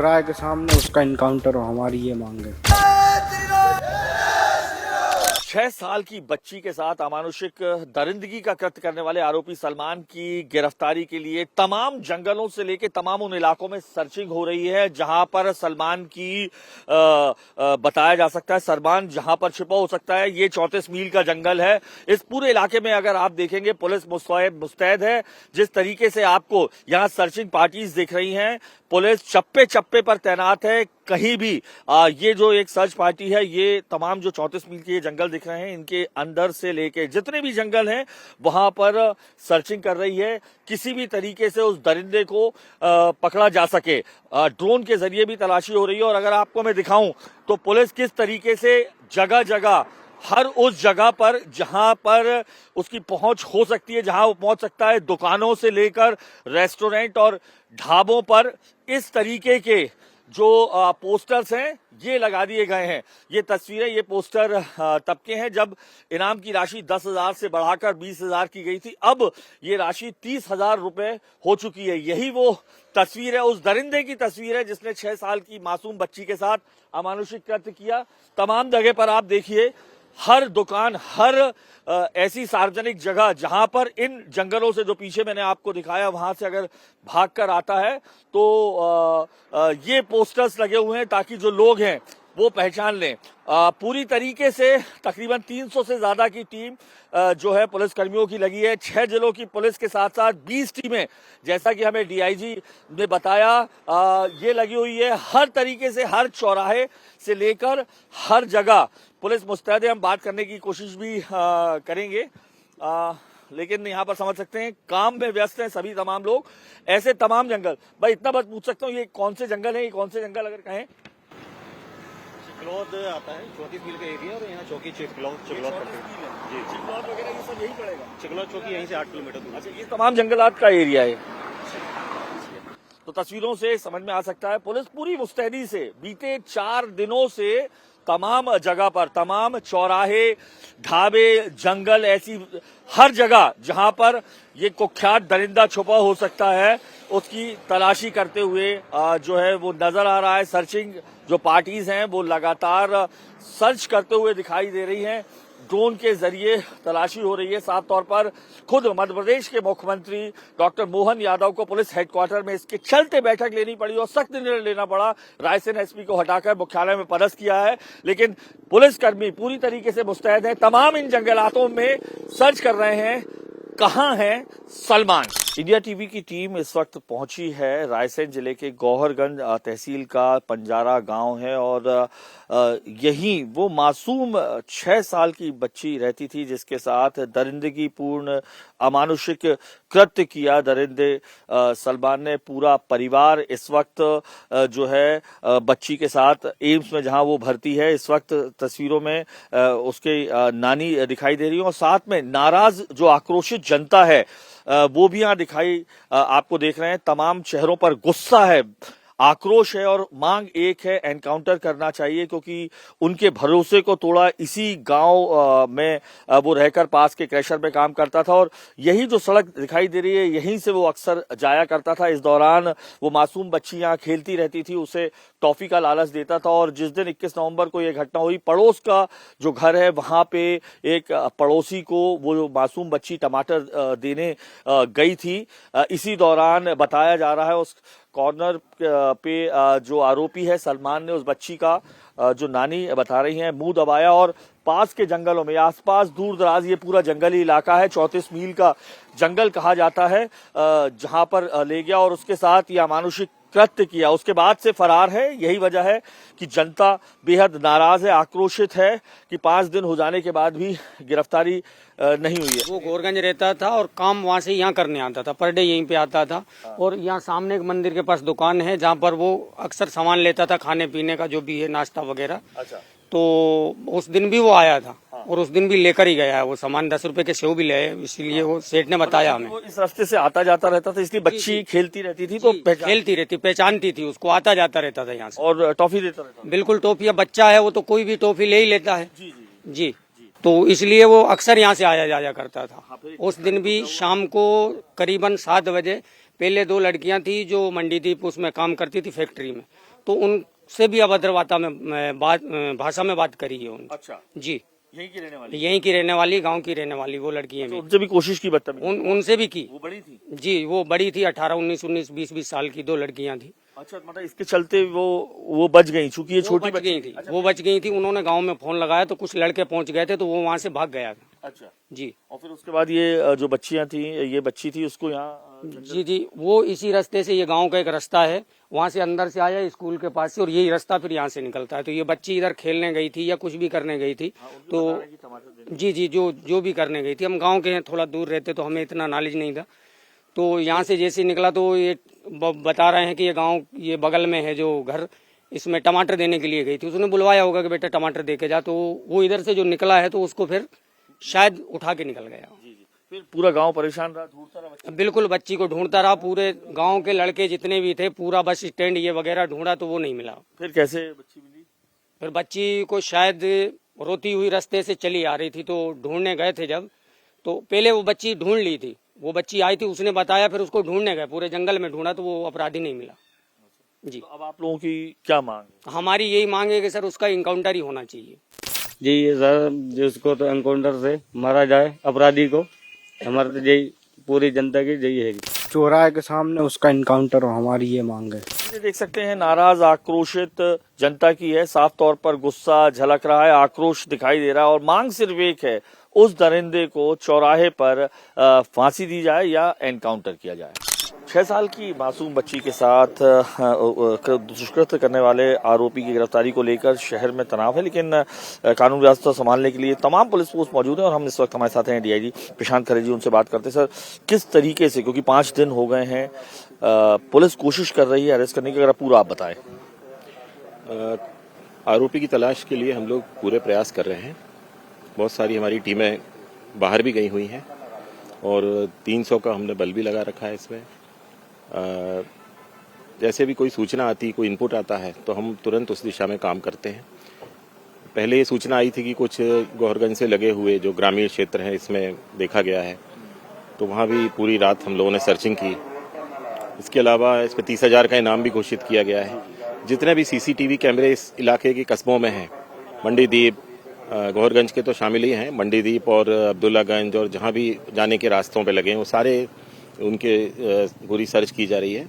रहा है कि सामने उसका इनकाउंटर हो, हमारी ये मांग है। 6 साल की बच्ची के साथ अमानुषिक दरिंदगी का कृत्य करने वाले आरोपी सलमान की गिरफ्तारी के लिए तमाम जंगलों से लेकर तमाम उन इलाकों में सर्चिंग हो रही है जहां पर सलमान की बताया जा सकता है सलमान जहां पर छिपा हो सकता है। ये 34 मील का जंगल है। इस पूरे इलाके में अगर आप देखेंगे पुलिस मुस्तैद है। जिस तरीके से आपको यहां सर्चिंग पार्टीज दिख रही हैं, पुलिस चप्पे चप्पे पर तैनात है। कहीं भी ये जो एक सर्च पार्टी है, ये तमाम जो 34 मील के ये जंगल दिख रहे हैं, इनके अंदर से लेके जितने भी जंगल हैं वहां पर सर्चिंग कर रही है। किसी भी तरीके से उस दरिंदे को पकड़ा जा सके, ड्रोन के जरिए भी तलाशी हो रही है। और अगर आपको मैं दिखाऊं तो पुलिस किस तरीके से जगह जगह, हर उस जगह पर जहां पर उसकी पहुंच हो सकती है, जहां वो पहुंच सकता है, दुकानों से लेकर रेस्टोरेंट और ढाबों पर इस तरीके के जो पोस्टर्स हैं ये लगा दिए गए हैं। ये तस्वीरें, ये पोस्टर तब के हैं जब इनाम की राशि 10,000 से बढ़ाकर 20,000 की गई थी। अब ये राशि 30,000 रुपए हो चुकी है। यही वो तस्वीर है, उस दरिंदे की तस्वीर है जिसने 6 साल की मासूम बच्ची के साथ अमानुषिक कृत्य किया। तमाम जगह पर आप देखिए, हर दुकान, हर ऐसी सार्वजनिक जगह जहां पर इन जंगलों से जो पीछे मैंने आपको दिखाया वहां से अगर भागकर आता है तो ये पोस्टर्स लगे हुए हैं ताकि जो लोग हैं वो पहचान लें। पूरी तरीके से तकरीबन 300 से ज्यादा की टीम जो है पुलिस कर्मियों की लगी है। 6 जिलों की पुलिस के साथ साथ 20 टीमें, जैसा कि हमें डीआईजी ने बताया, ये लगी हुई है। हर तरीके से, हर चौराहे से लेकर हर जगह पुलिस मुस्तैद है। हम बात करने की कोशिश भी करेंगे, लेकिन यहाँ पर समझ सकते हैं काम में व्यस्त हैं सभी तमाम लोग। ऐसे तमाम जंगल, भाई इतना बात पूछ सकता हूँ, ये कौन से जंगल है, ये कौन से जंगल अगर कहें? चिकलौद आता है, 34 मील का एरिया, और यहाँ चौकी चिकलौद पड़ते हैं जी। चिकलौद वगैरह ये सब यही पड़ेगा? चिकलौद चौकी यहीं से 8 किलोमीटर दूर। अच्छा, ये तमाम जंगलात का एरिया है। तो तस्वीरों से समझ में आ सकता है पुलिस पूरी मुस्तैदी से बीते 4 दिनों से तमाम जगह पर, तमाम चौराहे, ढाबे, जंगल, ऐसी हर जगह जहां पर ये कुख्यात दरिंदा छुपा हो सकता है उसकी तलाशी करते हुए जो है वो नजर आ रहा है। सर्चिंग जो पार्टीज हैं वो लगातार सर्च करते हुए दिखाई दे रही हैं। ड्रोन के जरिए तलाशी हो रही है। साफ तौर पर खुद मध्य प्रदेश के मुख्यमंत्री डॉक्टर मोहन यादव को पुलिस हेडक्वार्टर में इसके चलते बैठक लेनी पड़ी और सख्त निर्णय लेना पड़ा। रायसेन एसपी को हटाकर मुख्यालय में पदस्थ किया है, लेकिन पुलिसकर्मी पूरी तरीके से मुस्तैद हैं। तमाम इन जंगलातों में सर्च कर रहे हैं कहां है सलमान। इंडिया टीवी की टीम इस वक्त पहुंची है रायसेन जिले के गौहरगंज तहसील का पंजारा गांव है और यहीं वो मासूम 6 साल की बच्ची रहती थी जिसके साथ दरिंदगी पूर्ण अमानुषिक कृत्य किया दरिंदे सलमान ने। पूरा परिवार इस वक्त जो है बच्ची के साथ एम्स में जहां वो भर्ती है, इस वक्त तस्वीरों में उसके नानी दिखाई दे रही है और साथ में नाराज जो आक्रोशित जनता है वो भी यहाँ दिखाई आपको देख रहे हैं। तमाम चेहरों पर गुस्सा है, आक्रोश है और मांग एक है, एनकाउंटर करना चाहिए क्योंकि उनके भरोसे को तोड़ा। इसी गांव में वो रहकर पास के क्रैशर में काम करता था और यही जो सड़क दिखाई दे रही है यहीं से वो अक्सर जाया करता था। इस दौरान वो मासूम बच्ची यहाँ खेलती रहती थी, उसे टॉफी का लालच देता था और जिस दिन 21 नवंबर को ये घटना हुई, पड़ोस का जो घर है वहां पे एक पड़ोसी को वो मासूम बच्ची टमाटर देने गई थी। इसी दौरान बताया जा रहा है उस कॉर्नर पे जो आरोपी है सलमान ने उस बच्ची का जो नानी बता रही हैं मुंह दबाया और पास के जंगलों में, आसपास दूर दराज ये पूरा जंगली इलाका है, 34 मील का जंगल कहा जाता है, जहां पर ले गया और उसके साथ ये अमानुषिक कृत्य किया। उसके बाद से फरार है। यही वजह है कि जनता बेहद नाराज है, आक्रोशित है कि 5 दिन हो जाने के बाद भी गिरफ्तारी नहीं हुई है। वो गोरगंज रहता था और काम वहाँ से यहाँ करने आता था, पर डे यहीं पे आता था और यहाँ सामने एक मंदिर के पास दुकान है जहाँ पर वो अक्सर सामान लेता था, खाने पीने का जो भी है, नाश्ता वगैरह। अच्छा। तो उस दिन भी वो आया था और उस दिन भी लेकर ही गया है वो सामान। 10 रुपए के सेव भी ले, इसीलिए वो सेठ ने बताया हमें। वो इस रास्ते से आता जाता रहता था, इसलिए बच्ची खेलती रहती थी तो खेलती रहती, पहचानती थी उसको, आता जाता रहता था यहाँ से और टॉफी देता रहता। बिल्कुल, टॉफी, बच्चा है वो तो कोई भी टॉफी ले ही लेता है जी जी जी। तो इसलिए वो अक्सर यहाँ से आया जाया करता था। उस दिन भी शाम को करीबन 7 बजे पहले 2 लड़कियां थी जो मंडी थी उसमें काम करती थी फैक्ट्री में, तो उनसे भी अभद्र भाषा में बात करी है उन्होंने। अच्छा, जी, यहीं की रहने वाली? यहीं की रहने वाली, गांव की रहने वाली वो लड़कियां तो भी। उनसे भी कोशिश की बदतमीजी? उनसे भी की। वो बड़ी थी? जी, वो बड़ी थी, 18, 19, 20 साल की 2 लड़कियां थी। अच्छा, मतलब इसके चलते वो बच गई, चूंकि ये छोटी वो बच गई थी। अच्छा, वो बच गई थी। उन्होंने गांव में फोन लगाया तो कुछ लड़के पहुंच गए थे, तो वो वहां से भाग गया। अच्छा, जी और फिर उसके बाद ये जो बच्चियां थी, ये बच्ची थी, उसको यहाँ जी, वो इसी रास्ते से, ये गांव का एक रास्ता है, वहां से अंदर से आया स्कूल के पास से, और यही रास्ता फिर यहाँ से निकलता है। तो ये बच्ची इधर खेलने गई थी या कुछ भी करने गई थी, तो जी, जो भी करने गई थी। हम गांव के हैं, थोड़ा दूर रहते, तो हमें इतना नॉलेज नहीं था। तो यहाँ से जैसे निकला तो ये बता रहे हैं कि ये गांव, ये बगल में है जो घर, इसमें टमाटर देने के लिए गई थी। उसने बुलवाया होगा कि बेटा टमाटर दे के जा, तो वो इधर से जो निकला है तो उसको फिर शायद उठा के निकल गया। फिर पूरा गांव परेशान रहा, ढूंढता रहा बच्ची? बिल्कुल, बच्ची को ढूंढता रहा। पूरे गांव के लड़के जितने भी थे, पूरा बस स्टैंड ये वगैरह ढूंढा, तो वो नहीं मिला। फिर कैसे बच्ची मिली? फिर बच्ची को शायद रोती हुई रास्ते से चली आ रही थी, तो ढूंढने गए थे जब, तो पहले वो बच्ची ढूंढ ली थी। वो बच्ची आई थी, उसने बताया, फिर उसको ढूंढने गए, पूरे जंगल में ढूंढा, तो वो अपराधी नहीं मिला। जी, तो अब आप लोगों की क्या मांग है? हमारी यही मांग है कि सर उसका इनकाउंटर ही होना चाहिए। जी, ये सर जिसको तो एनकाउंटर से मारा जाए अपराधी को, हमारे तो यही पूरी जनता की यही है। चौराहे के सामने उसका इनकाउंटर हो, हमारी ये मांग है। ये देख सकते हैं, नाराज आक्रोशित जनता की है, साफ तौर पर गुस्सा झलक रहा है, आक्रोश दिखाई दे रहा है, और मांग सिर्फ एक है, उस दरिंदे को चौराहे पर फांसी दी जाए या एनकाउंटर किया जाए। 6 साल की मासूम बच्ची के साथ दुष्कृत्य करने वाले आरोपी की गिरफ्तारी को लेकर शहर में तनाव है, लेकिन कानून व्यवस्था संभालने के लिए तमाम पुलिस फोर्स मौजूद है। और हम इस वक्त हमारे साथ हैं डीआईजी प्रशांत खरे जी, उनसे बात करते हैं। सर, किस तरीके से, क्योंकि 5 दिन हो गए हैं, पुलिस कोशिश कर रही है अरेस्ट करने की, अगर पूरा आप बताएं। आरोपी की तलाश के लिए हम लोग पूरे प्रयास कर रहे हैं। बहुत सारी हमारी टीमें बाहर भी गई हुई हैं और 300 का हमने बल भी लगा रखा है इसमें। जैसे भी कोई सूचना आती, कोई इनपुट आता है, तो हम तुरंत उस दिशा में काम करते हैं। पहले ये सूचना आई थी कि कुछ गौहरगंज से लगे हुए जो ग्रामीण क्षेत्र हैं, इसमें देखा गया है, तो वहाँ भी पूरी रात हम लोगों ने सर्चिंग की। इसके अलावा इस पर 30,000 का इनाम भी घोषित किया गया है। जितने भी सीसीटीवी कैमरे इस इलाके के कस्बों में हैं, मंडीदीप, गौहरगंज के तो शामिल ही हैं, मंडीदीप और अब्दुल्लागंज, और जहाँ भी जाने के रास्तों पे लगे हैं, वो सारे उनके पूरी सर्च की जा रही है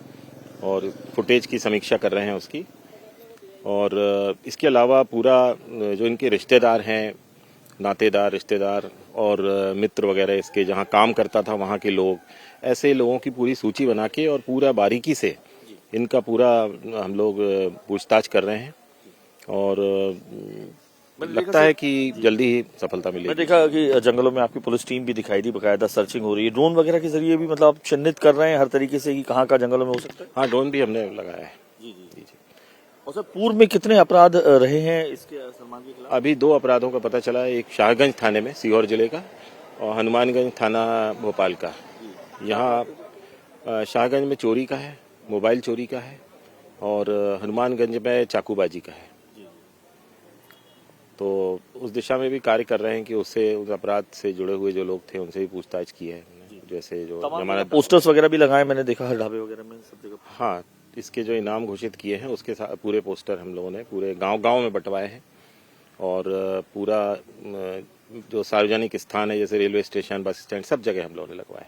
और फुटेज की समीक्षा कर रहे हैं उसकी। और इसके अलावा पूरा जो इनके रिश्तेदार हैं, नातेदार, रिश्तेदार और मित्र वगैरह, इसके जहाँ काम करता था वहाँ के लोग, ऐसे लोगों की पूरी सूची बना के और पूरा बारीकी से इनका पूरा हम लोग पूछताछ कर रहे हैं और लगता है कि जल्दी ही सफलता मिलेगी। मैं देखा कि जंगलों में आपकी पुलिस टीम भी दिखाई दी, बकायदा सर्चिंग हो रही है, ड्रोन वगैरह के जरिए भी, मतलब आप चिन्हित कर रहे हैं हर तरीके से कि कहाँ का जंगलों में हो सकता है। हाँ, ड्रोन भी हमने लगाया है। जी। और सर, पूर्व में कितने अपराध रहे हैं इसके सलमान के खिलाफ? अभी 2 अपराधों का पता चला है, एक शाहगंज थाने में सीहोर जिले का और हनुमानगंज थाना भोपाल का। यहाँ शाहगंज में चोरी का है, मोबाइल चोरी का है, और हनुमानगंज में चाकूबाजी का है। तो उस दिशा में भी कार्य कर रहे हैं कि उससे, उस अपराध से जुड़े हुए जो लोग थे उनसे भी पूछताछ की है। जैसे जो जमानत, पोस्टर्स वगैरह भी लगाए, मैंने देखा हर ढाबे वगैरह में, सब जगह। हाँ, इसके जो इनाम घोषित किए हैं उसके साथ पूरे पोस्टर हम लोगों ने पूरे गांव में बंटवाए हैं और पूरा जो सार्वजनिक स्थान है, जैसे रेलवे स्टेशन, बस स्टैंड, सब जगह हम लोगों ने लगवाए।